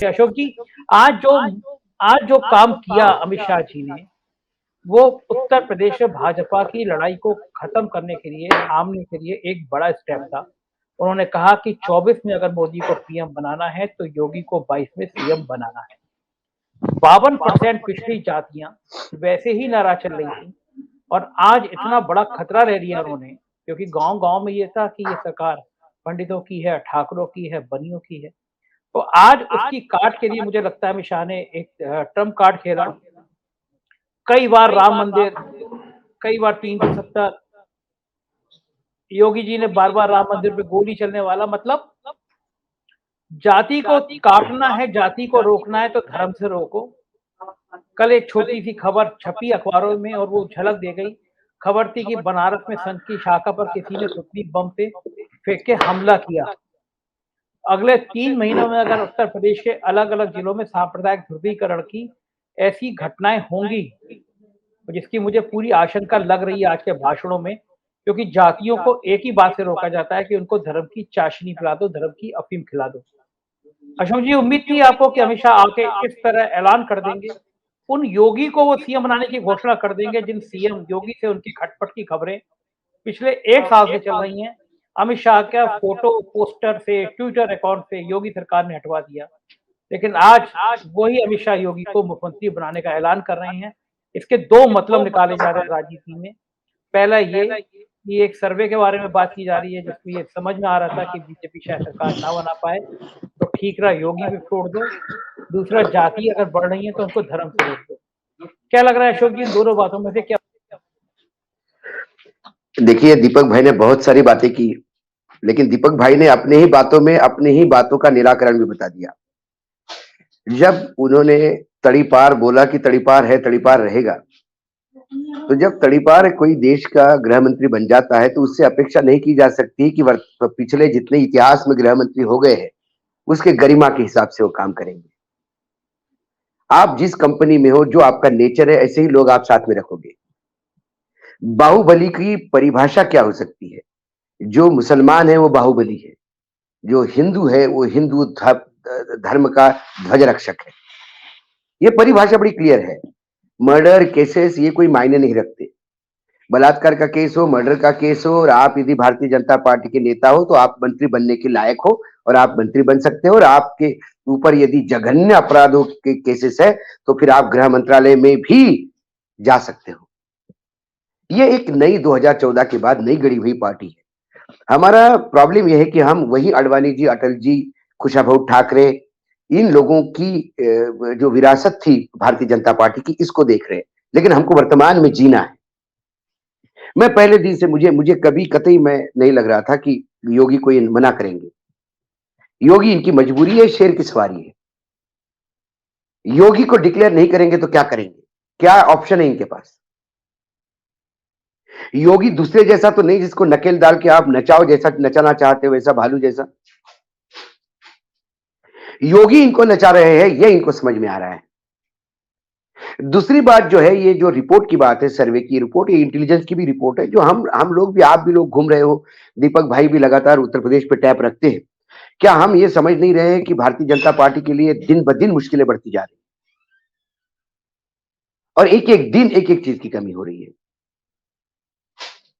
अशोक जी, आज जो आज जो काम किया अमित शाह जी ने, वो उत्तर प्रदेश में भाजपा की लड़ाई को खत्म करने के लिए, थामने के लिए एक बड़ा स्टेप था। उन्होंने कहा कि 24 में अगर मोदी को पीएम बनाना है, तो योगी को 22 में सीएम बनाना है। 52% पिछड़ी जातियां वैसे ही नाराज चल रही थी, और आज इतना बड़ा खतरा ले लिया उन्होंने, क्योंकि गांव-गांव में ये था कि ये सरकार पंडितों की है, ठाकरों की है, बनियों की है। तो आज उसकी काट के लिए मुझे लगता है अमित शाह ने एक ट्रम्प कार्ड खेला। कई बार राम मंदिर, कई बार 370, योगी जी ने बार-बार राम मंदिर पे गोली चलने वाला, मतलब जाति को काटना है, जाति को रोकना है तो धर्म से रोको। कल एक छोटी सी खबर छपी अखबारों में और वो झलक दे गई। खबर थी कि बनारस में संत की शाखा पर किसी ने सुतली बम से फेंक के हमला किया। अगले 3 महीनों में अगर उत्तर प्रदेश के अलग-अलग जिलों में सांप्रदायिक ध्रुवीकरण की ऐसी घटनाएँ होंगी, तो जिसकी मुझे पूरी आशंका लग रही है आज के भाषणों में, क्योंकि जातियों को एक ही बात से रोका जाता है कि उनको धर्म की चाशनी पिला दो, धर्म की अफ़ीम खिला दो। अशोक जी, उम्मीद थी आपको कि अमित शाह आके इस तरह ऐलान कर देंगे, उन योगी को वो सीएम बनाने की घोषणा कर देंगे जिन सीएम योगी से उनकी खटपट की खबरें पिछले 1 साल से चल रही हैं। अमित शाह का फोटो पोस्टर से, ट्विटर अकाउंट से योगी सरकार ने हटवा दिया। लेकिन आज वही अमित शाह योगी को मुख्यमंत्री बनाने का ऐलान कर रहे हैं। इसके 2 मतलब निकाले जा रहे हैं राजनीति में। पहला ये कि एक सर्वे के बारे में बात की जा रही है, जिसमें ये समझ में आ रहा था कि बीजेपी शायद सरकार ना बना पाए, तो ठीक रहा, योगी भी छोड़ दो। दूसरा, जाति अगर बढ़ रही है तो उनको धर्म से रोक दो। क्या लग रहा है अशोक जी, इन दोनों बातों में से क्या? देखिए, दीपक भाई ने बहुत सारी बातें की, लेकिन दीपक भाई ने अपने ही बातों में अपनी ही बातों का निराकरण भी बता दिया। जब उन्होंने तड़ीपार बोला कि तड़ीपार है, तड़ीपार रहेगा, तो जब तड़ीपार कोई देश का गृह मंत्री बन जाता है, तो उससे अपेक्षा नहीं की जा सकती कि पिछले जितने इतिहास में गृह मंत्री हो गए हैं, उसके गरिमा के हिसाब से वो काम करेंगे। आप जिस कंपनी में हो, जो आपका नेचर है, ऐसे ही लोग आप साथ में रखोगे। बाहुबली की परिभाषा क्या हो सकती है? जो मुसलमान है वो बाहुबली है, जो हिंदू है वो हिंदू धर्म का ध्वज रक्षक है। ये परिभाषा बड़ी क्लियर है। मर्डर केसेस ये कोई मायने नहीं रखते। बलात्कार का केस हो, मर्डर का केस हो, और आप यदि भारतीय जनता पार्टी के नेता हो, तो आप मंत्री बनने के लायक हो और आप मंत्री बन सकते हो। और आपके ऊपर यदि जघन्य अपराधों के केसेस है, तो फिर आप गृह मंत्रालय में भी जा सकते हो। ये एक नई 2014 के बाद नई गढ़ी हुई पार्टी है। हमारा प्रॉब्लम यह है कि हम वही अडवाणी जी, अटल जी, कुशाभाऊ ठाकरे, इन लोगों की जो विरासत थी भारतीय जनता पार्टी की, इसको देख रहे हैं। लेकिन हमको वर्तमान में जीना है। मैं पहले दिन से मुझे कभी कतई मैं नहीं लग रहा था कि योगी को ये मना करेंगे। योगी इनकी मजबूरी है, शेर की सवारी है। योगी को डिक्लेयर नहीं करेंगे तो क्या करेंगे? क्या ऑप्शन है इनके पास? योगी दूसरे जैसा तो नहीं जिसको नकेल डाल के आप नचाओ, जैसा नचाना चाहते हो वैसा, भालू जैसा। योगी इनको नचा रहे हैं, ये इनको समझ में आ रहा है। दूसरी बात जो है, ये जो रिपोर्ट की बात है, सर्वे की रिपोर्ट, ये इंटेलिजेंस की भी रिपोर्ट है, जो हम लोग भी, आप भी लोग घूम रहे हो, दीपक भाई भी लगातार उत्तर प्रदेश पे टैप रखते हैं। क्या हम ये समझ नहीं रहे हैं कि भारतीय जनता पार्टी के लिए दिन ब दिन मुश्किलें बढ़ती जा रही है और एक एक दिन एक एक चीज की कमी हो रही है।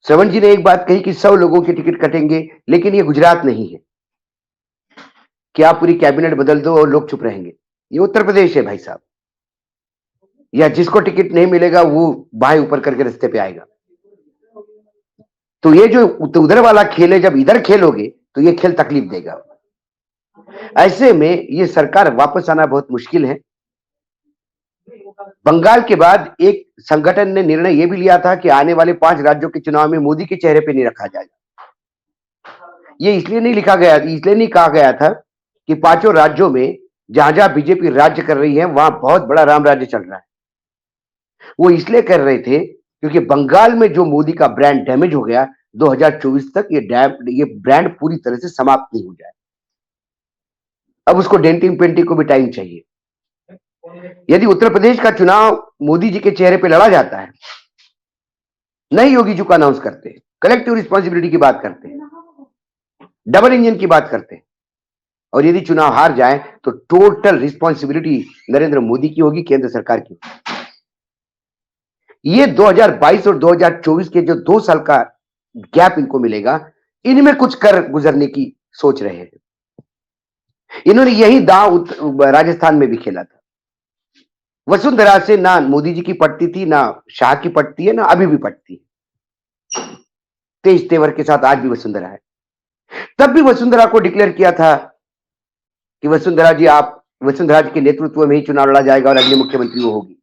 श्रवण जी ने एक बात कही कि 100 लोगों के टिकट कटेंगे, लेकिन ये गुजरात नहीं है कि आप पूरी कैबिनेट बदल दो और लोग चुप रहेंगे। ये उत्तर प्रदेश है भाई साहब। या जिसको टिकट नहीं मिलेगा वो बाएं ऊपर करके रास्ते पे आएगा। तो ये जो उधर वाला खेल है, जब इधर खेलोगे तो ये खेल तकलीफ देगा। ऐसे में ये सरकार वापस आना बहुत मुश्किल है। बंगाल के बाद एक संगठन ने निर्णय यह भी लिया था कि आने वाले 5 राज्यों के चुनाव में मोदी के चेहरे पे नहीं रखा जाएगा। ये इसलिए नहीं कहा गया था कि 5 राज्यों में जहां जहां बीजेपी राज्य कर रही है, वहां बहुत बड़ा राम राज्य चल रहा है। वो इसलिए कर रहे थे क्योंकि बंगाल में जो मोदी का ब्रांड डैमेज हो गया, 2024 तक ये ब्रांड पूरी तरह से समाप्त नहीं हो जाए। अब उसको डेंटिंग पेंटिंग को भी टाइम चाहिए। यदि उत्तर प्रदेश का चुनाव मोदी जी के चेहरे पे लड़ा जाता है, नहीं योगी जी को अनाउंस करते हैं, कलेक्टिव रिस्पॉन्सिबिलिटी की बात करते हैं, डबल इंजन की बात करते हैं, और यदि चुनाव हार जाए तो टोटल रिस्पॉन्सिबिलिटी नरेंद्र मोदी की होगी, केंद्र सरकार की। ये 2022 और 2024 के जो 2 साल का गैप इनको मिलेगा, इनमें कुछ कर गुजरने की सोच रहे हैं। इन्होंने यही दांव राजस्थान में भी खेला था। वसुंधरा से ना मोदी जी की पटती थी, ना शाह की पटती है, ना अभी भी पटती है। तेज तेवर के साथ आज भी वसुंधरा है। तब भी वसुंधरा को डिक्लेयर किया था कि वसुंधरा जी के नेतृत्व में ही चुनाव लड़ा जाएगा और अगली मुख्यमंत्री वो होगी।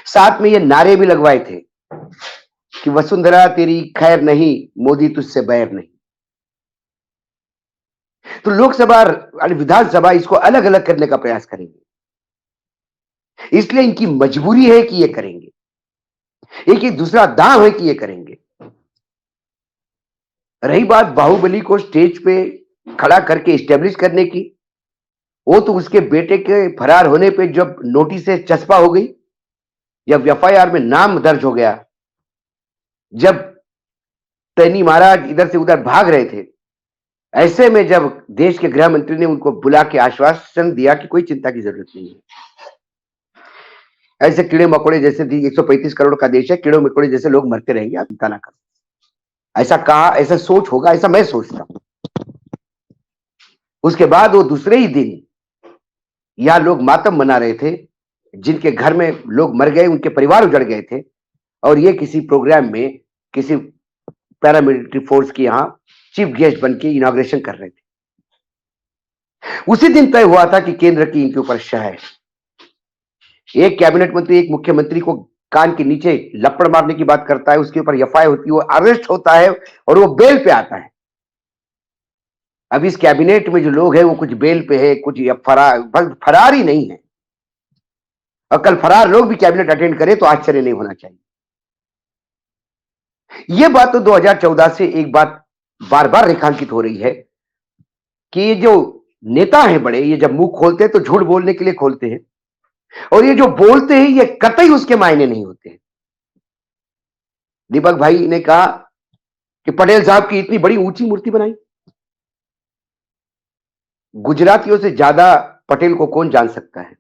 साथ में ये नारे भी लगवाए थे कि वसुंधरा तेरी खैर नहीं, मोदी तुझसे बैर नहीं। तो लोकसभा और विधानसभा इसको अलग अलग करने का प्रयास करेंगे, इसलिए इनकी मजबूरी है कि ये करेंगे। एक ही दूसरा दांव है कि ये करेंगे। रही बात बाहुबली को स्टेज पे खड़ा करके स्टेब्लिश करने की, वो तो उसके बेटे के फरार होने पे जब नोटिस से चस्पा हो गई, जब एफआईआर में नाम दर्ज हो गया, जब तैनी महाराज इधर से उधर भाग रहे थे, ऐसे में जब देश के गृह मंत्री ने उनको बुला के आश्वासन दिया कि कोई चिंता की जरूरत नहीं है, ऐसे कीड़े मकोड़े जैसे 135 करोड़ का देश है, कीड़े मकोड़े जैसे लोग मरते रहेंगे, आप चिंता ना करो, ऐसा कहा, ऐसा सोच होगा, ऐसा मैं सोचता हूं। उसके बाद वो दूसरे ही दिन यहां लोग मातम मना रहे थे, जिनके घर में लोग मर गए, उनके परिवार उजड़ गए थे, और ये किसी प्रोग्राम में किसी पैरामिलिट्री फोर्स की यहां चीफ गेस्ट बन के इनॉग्रेशन कर रहे थे। उसी दिन तय हुआ था कि केंद्र की इनके ऊपर शह है। एक कैबिनेट मंत्री एक मुख्यमंत्री को कान के नीचे लपड़ मारने की बात करता है, उसके ऊपर एफआईआर होती है, वो अरेस्ट होता है और वो बेल पे आता है। अब इस कैबिनेट में जो लोग हैं वो कुछ बेल पे है, कुछ फरार ही नहीं है। और कल फरार लोग भी कैबिनेट अटेंड करें तो आश्चर्य नहीं होना चाहिए। यह बात तो 2014 से एक बात बार बार रेखांकित हो रही है कि ये जो नेता हैं बड़े, ये जब मुंह खोलते हैं तो झूठ बोलने के लिए खोलते हैं, और ये जो बोलते हैं ये कतई उसके मायने नहीं होते हैं। दीपक भाई ने कहा कि पटेल साहब की इतनी बड़ी ऊंची मूर्ति बनाई। गुजरातियों से ज्यादा पटेल को कौन जान सकता है।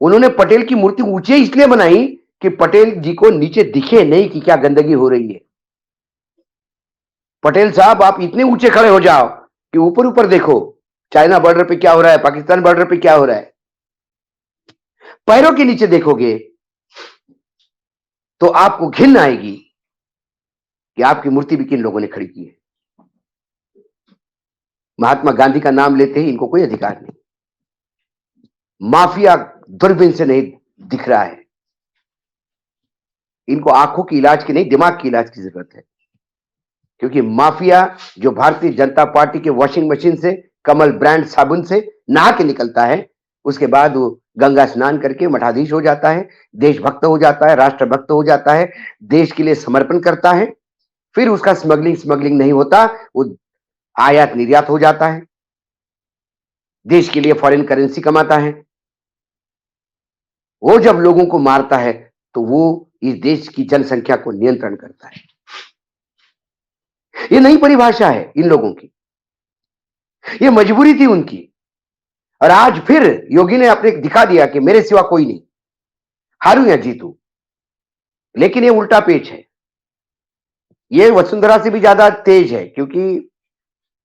उन्होंने पटेल की मूर्ति ऊंची इसलिए बनाई कि पटेल जी को नीचे दिखे नहीं कि क्या गंदगी हो रही है। पटेल साहब आप इतने ऊंचे खड़े हो जाओ कि ऊपर ऊपर देखो, चाइना बॉर्डर पे क्या हो रहा है, पाकिस्तान बॉर्डर पे क्या हो रहा है। पैरों के नीचे देखोगे तो आपको घिन आएगी कि आपकी मूर्ति भी किन लोगों ने खड़ी की है। महात्मा गांधी का नाम लेते ही इनको कोई अधिकार नहीं। माफिया दूरबीन से नहीं दिख रहा है, इनको आंखों की इलाज की नहीं, दिमाग की इलाज की जरूरत है। क्योंकि माफिया जो भारतीय जनता पार्टी के वॉशिंग मशीन से, कमल ब्रांड साबुन से नहा के निकलता है, उसके बाद वो गंगा स्नान करके मठाधीश हो जाता है, देशभक्त हो जाता है, राष्ट्रभक्त हो जाता है, देश के लिए समर्पण करता है, फिर उसका स्मगलिंग नहीं होता, वो आयात निर्यात हो जाता है, देश के लिए फॉरेन करेंसी कमाता है। वो जब लोगों को मारता है तो वो इस देश की जनसंख्या को नियंत्रण करता है। ये नई परिभाषा है इन लोगों की, ये मजबूरी थी उनकी। और आज फिर योगी ने अपने दिखा दिया कि मेरे सिवा कोई नहीं, हारू या जीतू। लेकिन ये उल्टा पेच है, ये वसुंधरा से भी ज्यादा तेज है, क्योंकि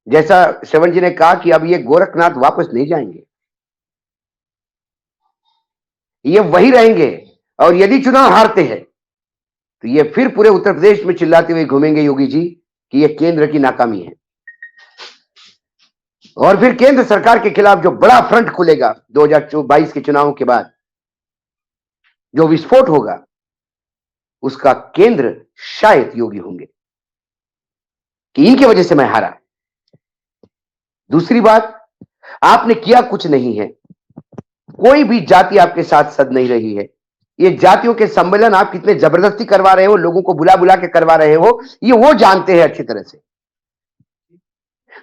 जैसा श्रवण जी ने कहा कि अब ये गोरखनाथ वापस नहीं जाएंगे, ये वही रहेंगे। और यदि चुनाव हारते हैं तो ये फिर पूरे उत्तर प्रदेश में चिल्लाते हुए घूमेंगे योगी जी कि ये केंद्र की नाकामी है। और फिर केंद्र सरकार के खिलाफ जो बड़ा फ्रंट खुलेगा 2022 के चुनावों के बाद, जो विस्फोट होगा, उसका केंद्र शायद योगी होंगे कि इनकी वजह से मैं हारा। दूसरी बात, आपने किया कुछ नहीं है, कोई भी जाति आपके साथ सद नहीं रही है। ये जातियों के सम्मेलन आप कितने जबरदस्ती करवा रहे हो, लोगों को बुला बुला के करवा रहे हो, ये वो जानते हैं अच्छी तरह से।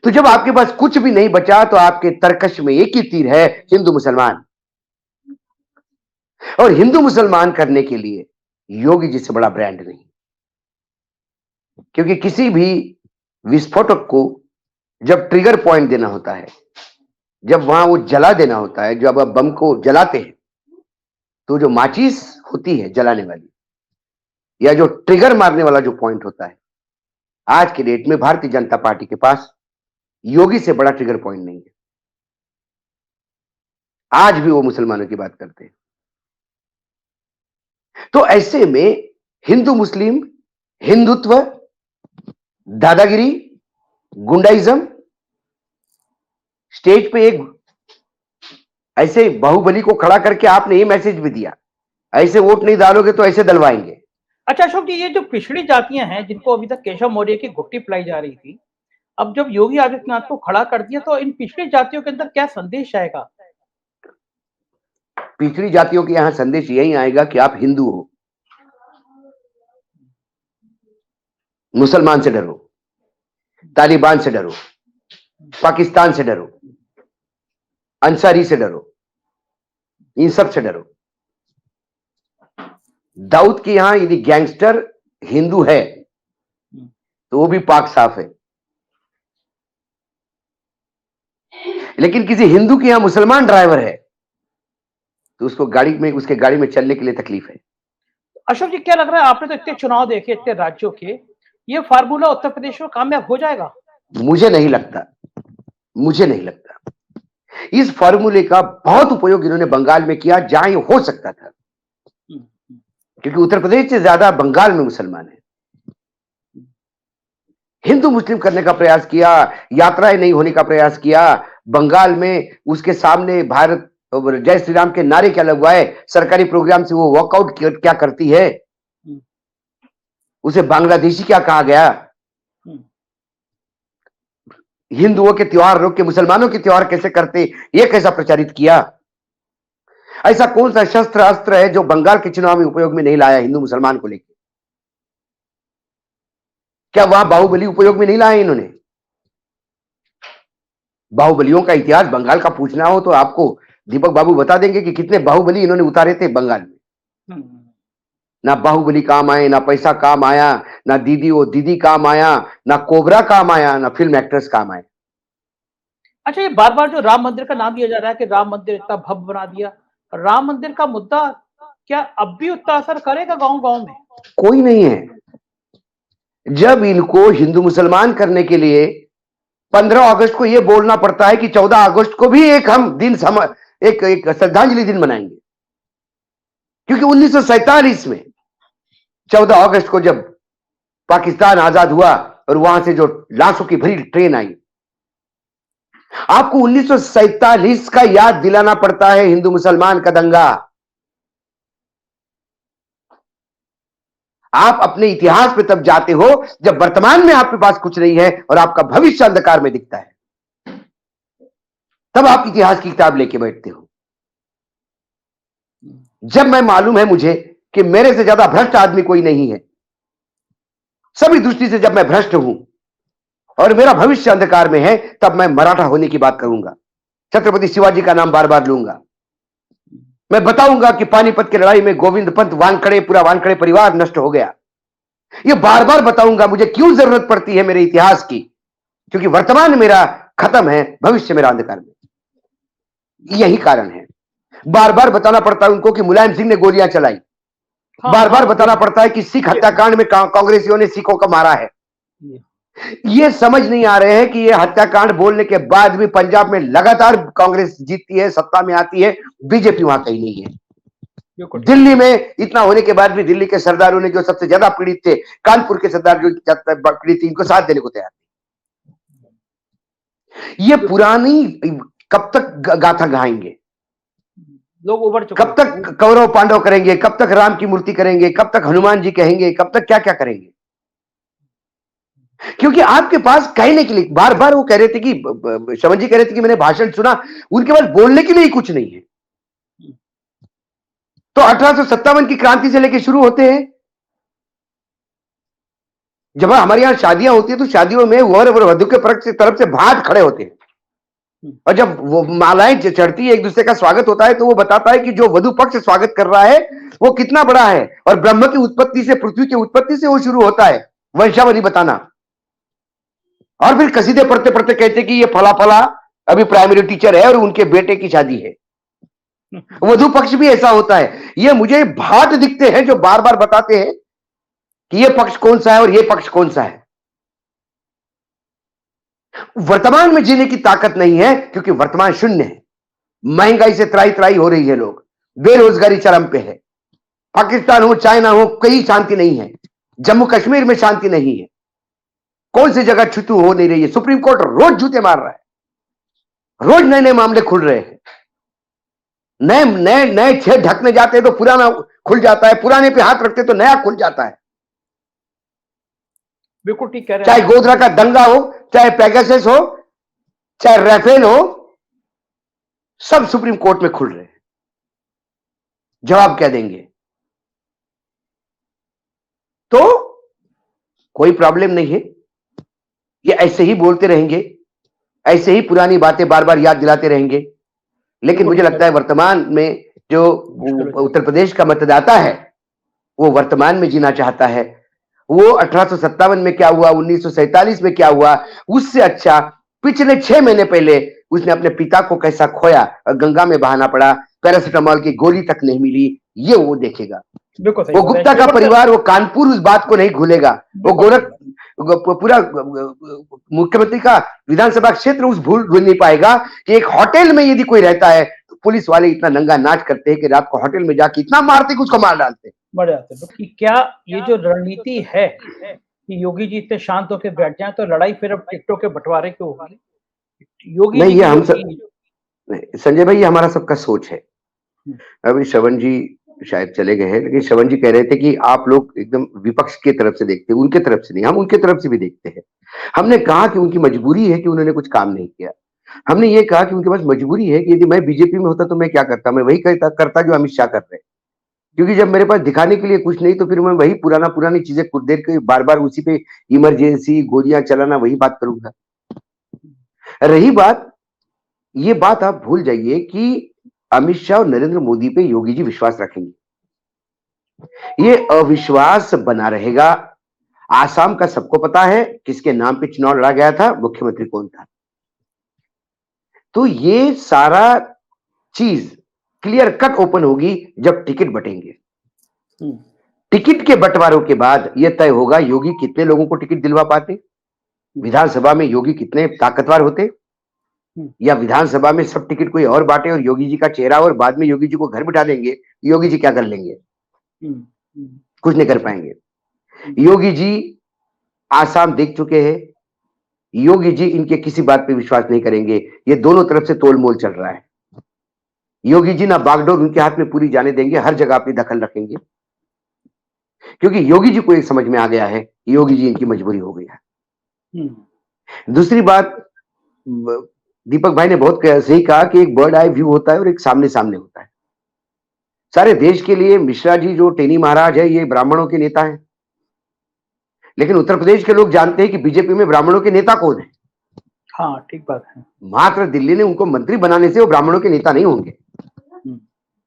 तो जब आपके पास कुछ भी नहीं बचा तो आपके तरकश में एक ही तीर है, हिंदू मुसलमान। और हिंदू मुसलमान करने के लिए योगी जी से बड़ा ब्रांड नहीं, क्योंकि किसी भी विस्फोटक को जब ट्रिगर पॉइंट देना होता है, जब वहां वो जला देना होता है, जब आप बम को जलाते हैं तो जो माचिस होती है जलाने वाली या जो ट्रिगर मारने वाला जो पॉइंट होता है, आज के डेट में भारतीय जनता पार्टी के पास योगी से बड़ा ट्रिगर पॉइंट नहीं है। आज भी वो मुसलमानों की बात करते हैं। तो ऐसे में हिंदू मुस्लिम, हिंदुत्व, दादागिरी, गुंडाइज्म, स्टेज पे एक ऐसे बाहुबली को खड़ा करके आपने ये मैसेज भी दिया, ऐसे वोट नहीं डालोगे तो ऐसे दलवाएंगे। अच्छा अशोक जी, ये जो पिछड़ी जातियां हैं जिनको अभी तक केशव मौर्य की घुट्टी पिलाई जा रही थी, अब जब योगी आदित्यनाथ को खड़ा कर दिया तो इन पिछड़ी जातियों के अंदर क्या संदेश आएगा? पिछड़ी जातियों के यहां संदेश यही आएगा कि आप हिंदू हो, मुसलमान से डरो, तालिबान से डरो, पाकिस्तान से डरो, अंसारी से डरो, इन सब से डरो। दाऊद के यहां यदि गैंगस्टर हिंदू है तो वो भी पाक साफ है, लेकिन किसी हिंदू के यहां मुसलमान ड्राइवर है तो उसको उसके गाड़ी में चलने के लिए तकलीफ है। अशोक जी, क्या लग रहा है, आपने तो इतने चुनाव देखे इतने राज्यों के, ये फार्मूला उत्तर प्रदेश में कामयाब हो जाएगा? मुझे नहीं लगता, मुझे नहीं लगता। इस फार्मूले का बहुत उपयोग इन्होंने बंगाल में किया जहां ये हो सकता था, क्योंकि उत्तर प्रदेश से ज्यादा बंगाल में मुसलमान है। हिंदू मुस्लिम करने का प्रयास किया, यात्राएं नहीं होने का प्रयास किया, बंगाल में उसके सामने भारत जय श्री राम के नारे क्या लगवाए, सरकारी प्रोग्राम से वो वॉकआउट क्या करती है, उसे बांग्लादेशी क्या कहा गया, हिंदुओं के त्योहार रोक के मुसलमानों के त्योहार कैसे करते, ये कैसा प्रचारित किया। ऐसा कौन सा शस्त्र अस्त्र है जो बंगाल के चुनाव में उपयोग में नहीं लाया हिंदू मुसलमान को लेकर? क्या वहां बाहुबली उपयोग में नहीं लाए इन्होंने? बाहुबलियों का इतिहास बंगाल का पूछना हो तो आपको दीपक बाबू बता देंगे कि कितने बाहुबली इन्होंने उतारे थे बंगाल में। ना बाहुबली काम आए, ना पैसा काम आया, ना दीदी वो दीदी काम आया, ना कोबरा काम आया, ना फिल्म एक्ट्रेस काम आए। अच्छा, ये बार बार जो राम मंदिर का नाम लिया जा रहा है कि राम मंदिर इतना भव्य बना दिया, राम मंदिर का मुद्दा क्या अब भी उतना असर करेगा गांव गांव में? कोई नहीं है। जब इनको हिंदू मुसलमान करने के लिए 15 अगस्त को यह बोलना पड़ता है कि 14 अगस्त को भी एक हम दिन एक श्रद्धांजलि दिन मनाएंगे, क्योंकि 1947 में 14 अगस्त को जब पाकिस्तान आजाद हुआ और वहां से जो लाशों की भरी ट्रेन आई, आपको 1947 का याद दिलाना पड़ता है, हिंदू मुसलमान का दंगा। आप अपने इतिहास पे तब जाते हो जब वर्तमान में आपके पास कुछ नहीं है और आपका भविष्य अंधकार में दिखता है, तब आप इतिहास की किताब लेके बैठते हो। जब मैं मालूम है मुझे कि मेरे से ज्यादा भ्रष्ट आदमी कोई नहीं है, सभी दृष्टि से जब मैं भ्रष्ट हूं और मेरा भविष्य अंधकार में है, तब मैं मराठा होने की बात करूंगा, छत्रपति शिवाजी का नाम बार बार लूंगा। मैं बताऊंगा कि पानीपत की लड़ाई में गोविंद पंत वानखड़े, पूरा वानखड़े परिवार नष्ट हो गया। ये बार बार बताऊंगा। मुझे क्यों जरूरत पड़ती है मेरे इतिहास की? क्योंकि वर्तमान मेरा खत्म है, भविष्य मेरा अंधकार में। यही कारण है। बार बार बताना पड़ता है उनको कि मुलायम सिंह ने गोलियां चलाई। बार बार बताना पड़ता है कि सिख हत्याकांड में कांग्रेसियों ने सिखों को मारा है। ये समझ नहीं आ रहे हैं कि ये हत्याकांड बोलने के बाद भी पंजाब में लगातार कांग्रेस जीतती है, सत्ता में आती है, बीजेपी वहां कहीं नहीं है। दिल्ली में इतना होने के बाद भी दिल्ली के सरदारों ने, जो सबसे ज्यादा पीड़ित थे, कानपुर के सरदार जो पीड़ित थे, इनको साथ देने को तैयार थे। ये पुरानी कब तक गाथा गाएंगे? लोग उबर चुके। कब तक कौरव पांडव करेंगे? कब तक राम की मूर्ति करेंगे? कब तक हनुमान जी कहेंगे? कब तक क्या क्या करेंगे? क्योंकि आपके पास कहने के लिए बार बार वो कह रहे थे कि शवन जी कह रहे थे कि मैंने भाषण सुना, उनके पास बोलने के लिए कुछ नहीं है। तो 1857 की क्रांति से लेकर शुरू होते हैं। जब हमारे यहां शादियां होती है तो शादियों में वर और वधु के पक्ष की तरफ से भाट खड़े होते हैं, और जब वो मालाएं चढ़ती है, एक दूसरे का स्वागत होता है, तो वो बताता है कि जो वधु पक्ष स्वागत कर रहा है वो कितना बड़ा है, और ब्रह्म की उत्पत्ति से, पृथ्वी की उत्पत्ति से वो शुरू होता है वंशावली बताना। और फिर कसीदे पढ़ते पढ़ते कहते कि ये फला फला अभी प्राइमरी टीचर है और उनके बेटे की शादी है। वधु पक्ष भी ऐसा होता है। ये मुझे भाट दिखते हैं जो बार बार बताते हैं कि ये पक्ष कौन सा है और ये पक्ष कौन सा है। वर्तमान में जीने की ताकत नहीं है क्योंकि वर्तमान शून्य है। महंगाई से त्राई त्राई हो रही है, लोग बेरोजगारी चरम पे है। पाकिस्तान हो चाइना हो कहीं शांति नहीं है। जम्मू कश्मीर में शांति नहीं है। कौन सी जगह छुतू हो नहीं रही है। सुप्रीम कोर्ट रोज जूते मार रहा है, रोज नए नए मामले खुल रहे हैं। नए नए नए छेद ढकने जाते हैं तो पुराना खुल जाता है, पुराने पे हाथ रखते तो नया खुल जाता है। बिल्कुल ठीक कह रहे हैं। चाहे गोधरा का दंगा हो, चाहे पेगासस हो, चाहे राफेल हो, सब सुप्रीम कोर्ट में खुल रहे हैं। जवाब क्या देंगे? तो कोई प्रॉब्लम नहीं है, ये ऐसे ही बोलते रहेंगे, ऐसे ही पुरानी बातें बार बार याद दिलाते रहेंगे। लेकिन मुझे लगता है वर्तमान में जो उत्तर प्रदेश का मतदाता है वो वर्तमान में जीना चाहता है। वो 1857 में क्या हुआ, 1947 में क्या हुआ, उससे अच्छा पिछले 6 महीने पहले उसने अपने पिता को कैसा खोया और गंगा में बहाना पड़ा, पैरासिटामोल की गोली तक नहीं मिली, ये वो देखेगा। वो गुप्ता का परिवार, वो कानपुर उस बात को नहीं भूलेगा। वो गोरख पूरा मुख्यमंत्री का विधानसभा क्षेत्र उस भूल नहीं पाएगा कि एक होटल में यदि कोई रहता है तो पुलिस वाले इतना नंगा नाच करते हैं कि रात को होटल में जाके इतना मारते कि उसको मार डालते। मर जाते। कि क्या ये जो रणनीति है कि योगी जी इतने शांत होकर बैठ जाएं तो लड़ाई फिर अब टिकटों के बंटवारे की होगी? योगी नहीं, जी ये हम सब संजय भाई, ये हमारा सबका सोच है। अभी श्रवण जी शायद चले गए हैं, लेकिन श्रवण जी कह रहे थे कि आप लोग एकदम विपक्ष की तरफ से देखते हैं, उनके तरफ से नहीं। हम उनके तरफ से भी देखते हैं। हमने कहा कि उनकी मजबूरी है कि उन्होंने कुछ काम नहीं किया। हमने ये कहा कि उनके पास मजबूरी है कि यदि मैं बीजेपी में होता तो मैं क्या करता, मैं वही करता जो अमित शाह कर रहे हैं। क्योंकि जब मेरे पास दिखाने के लिए कुछ नहीं तो फिर मैं वही पुरानी चीजें कुछ देर के बार बार उसी पे इमरजेंसी गोलियां चलाना, वही बात करूंगा। रही बात, ये बात आप भूल जाइए कि अमित शाह और नरेंद्र मोदी पे योगी जी विश्वास रखेंगे। ये अविश्वास बना रहेगा। आसाम का सबको पता है किसके नाम पे चुनाव लड़ा गया था, मुख्यमंत्री कौन था। तो ये सारा चीज क्लियर कट ओपन होगी जब टिकट बटेंगे। टिकट के बंटवारों के बाद यह तय होगा योगी कितने लोगों को टिकट दिलवा पाते, विधानसभा में योगी कितने ताकतवर होते, या विधानसभा में सब टिकट कोई और बांटे और योगी जी का चेहरा और बाद में योगी जी को घर बिठा देंगे। योगी जी क्या कर लेंगे? कुछ नहीं कर पाएंगे। योगी जी आसाम देख चुके हैं। योगी जी इनके किसी बात पे विश्वास नहीं करेंगे। ये दोनों तरफ से तोलमोल चल रहा है। योगी जी ना बागडोर उनके हाथ में पूरी जाने देंगे, हर जगह अपनी दखल रखेंगे, क्योंकि योगी जी को एक समझ में आ गया है, योगी जी इनकी मजबूरी हो गई है। दूसरी बात, दीपक भाई ने बहुत सही कहा कि एक बर्ड आई व्यू होता है और एक सामने सामने होता है। सारे देश के लिए मिश्रा जी जो टेनी महाराज है, ये ब्राह्मणों के नेता हैं, लेकिन उत्तर प्रदेश के लोग जानते हैं कि बीजेपी में ब्राह्मणों के नेता कौन है। हाँ, ठीक बात है। मात्र दिल्ली ने उनको मंत्री बनाने से वो ब्राह्मणों के नेता नहीं होंगे।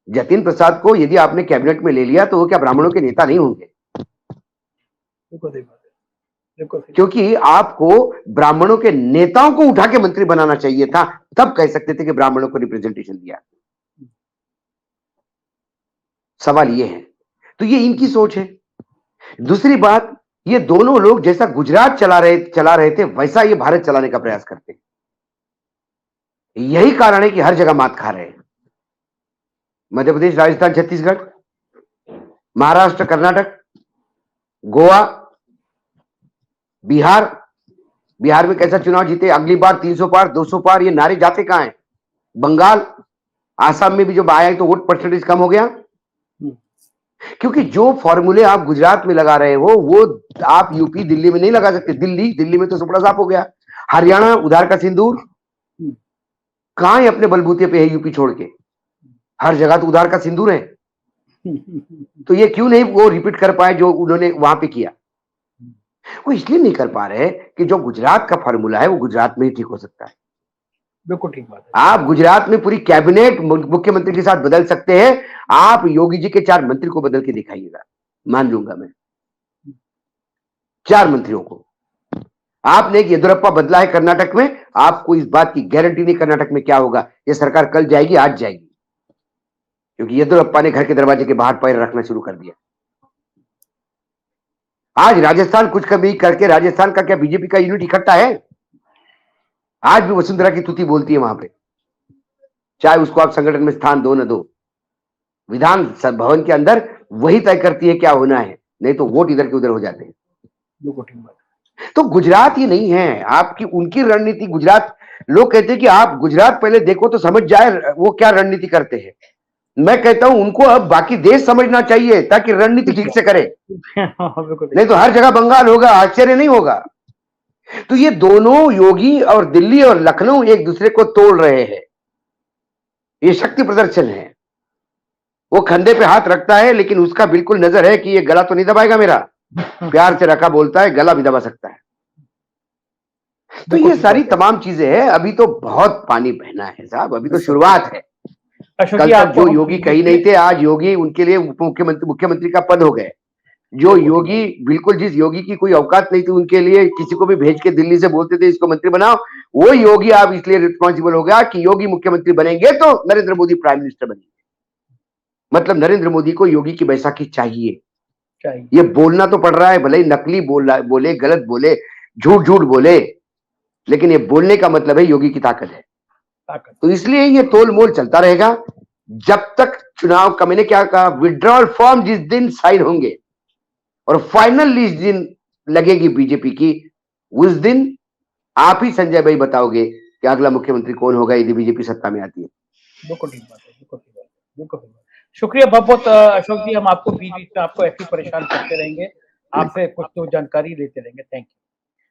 जतिन प्रसाद को यदि आपने कैबिनेट में ले लिया तो वो क्या ब्राह्मणों के नेता नहीं होंगे? क्योंकि आपको ब्राह्मणों के नेताओं को उठा के मंत्री बनाना चाहिए था, तब कह सकते थे कि ब्राह्मणों को रिप्रेजेंटेशन दिया। सवाल ये है, तो ये इनकी सोच है। दूसरी बात, ये दोनों लोग जैसा गुजरात चला रहे थे वैसा ये भारत चलाने का प्रयास करते हैं। यही कारण है कि हर जगह मात खा रहे हैं। मध्य प्रदेश, राजस्थान, छत्तीसगढ़, महाराष्ट्र, कर्नाटक, गोवा, बिहार में कैसा चुनाव जीते, अगली बार 300 पार 200 पार, ये नारे जाते कहां हैं? बंगाल, आसाम में भी जब आया तो वोट परसेंटेज कम हो गया, क्योंकि जो फॉर्मूले आप गुजरात में लगा रहे हो वो आप यूपी दिल्ली में नहीं लगा सकते। दिल्ली में तो सुपड़ा साफ हो गया। हरियाणा उधार का सिंदूर, कहां है अपने बलबूते पे है यूपी छोड़ के? हर जगह तो उधार का सिंदूर है। तो ये क्यों नहीं वो रिपीट कर पाए जो उन्होंने वहां पे किया? वो इसलिए नहीं कर पा रहे कि जो गुजरात का फॉर्मूला है वो गुजरात में ही ठीक हो सकता है। बिल्कुल ठीक बात है। आप गुजरात में पूरी कैबिनेट मुख्यमंत्री के साथ बदल सकते हैं। आप योगी जी के 4 मंत्री को बदल के दिखाइएगा, मान लूंगा मैं, 4 मंत्रियों को। आपने एक येदियुरप्पा बदला है कर्नाटक में, आपको इस बात की गारंटी नहीं कर्नाटक में क्या होगा। ये सरकार कल जाएगी, आज जाएगी, क्योंकि येदियुरप्पा ने घर के दरवाजे के बाहर पैर रखना शुरू कर दिया। आज राजस्थान कुछ कभी करके, राजस्थान का क्या बीजेपी का यूनिट इकट्ठा है? आज भी वसुंधरा की तुति बोलती है वहां पे, चाहे उसको आप संगठन में स्थान दो न दो। विधान भवन के अंदर वही तय करती है क्या होना है, नहीं तो वोट इधर के उधर हो जाते हैं। तो गुजरात ही नहीं है आपकी, उनकी रणनीति गुजरात। लोग कहते हैं कि आप गुजरात पहले देखो तो समझ जाए वो क्या रणनीति करते हैं। मैं कहता हूं उनको अब बाकी देश समझना चाहिए ताकि रणनीति ठीक से करे, नहीं तो हर जगह बंगाल होगा, आश्चर्य नहीं होगा। तो ये दोनों योगी और दिल्ली और लखनऊ एक दूसरे को तोड़ रहे हैं, ये शक्ति प्रदर्शन है। वो कंधे पे हाथ रखता है लेकिन उसका बिल्कुल नजर है कि ये गला तो नहीं दबाएगा मेरा, प्यार से रखा बोलता है, गला भी दबा सकता है। तो ये सारी तमाम चीजें हैं। अभी तो बहुत पानी बहना है साहब, अभी तो शुरुआत है। कल तक जो योगी कहीं नहीं थे, आज योगी उनके लिए उप मुख्यमंत्री का पद हो गए। जो योगी बिल्कुल, जिस योगी की कोई औकात नहीं थी, उनके लिए किसी को भी भेज के दिल्ली से बोलते थे इसको मंत्री बनाओ, वो योगी आप इसलिए रिस्पॉन्सिबल हो गया कि योगी मुख्यमंत्री बनेंगे तो नरेंद्र मोदी प्राइम मिनिस्टर बनेंगे। मतलब नरेंद्र मोदी को योगी की बैसाखी चाहिए। ये बोलना तो पड़ रहा है, भले ही नकली बोले, गलत बोले, झूठ झूठ बोले, लेकिन ये बोलने का मतलब है योगी की ताकत है। तो इसलिए ये तोल मोल चलता रहेगा जब तक चुनाव का, मैंने क्या कहा, विड्रॉल फॉर्म जिस दिन साइन होंगे और फाइनल लिस्ट दिन लगेगी बीजेपी की, उस दिन आप ही संजय भाई बताओगे कि अगला मुख्यमंत्री कौन होगा यदि बीजेपी सत्ता में आती है। बिल्कुल ठीक बात है, बिल्कुल। शुक्रिया बहुत बहुत अशोक जी, हम आपको बीच बीच में आपको ऐसे परेशान करते रहेंगे, आपसे कुछ तो जानकारी लेते रहेंगे। Thank you.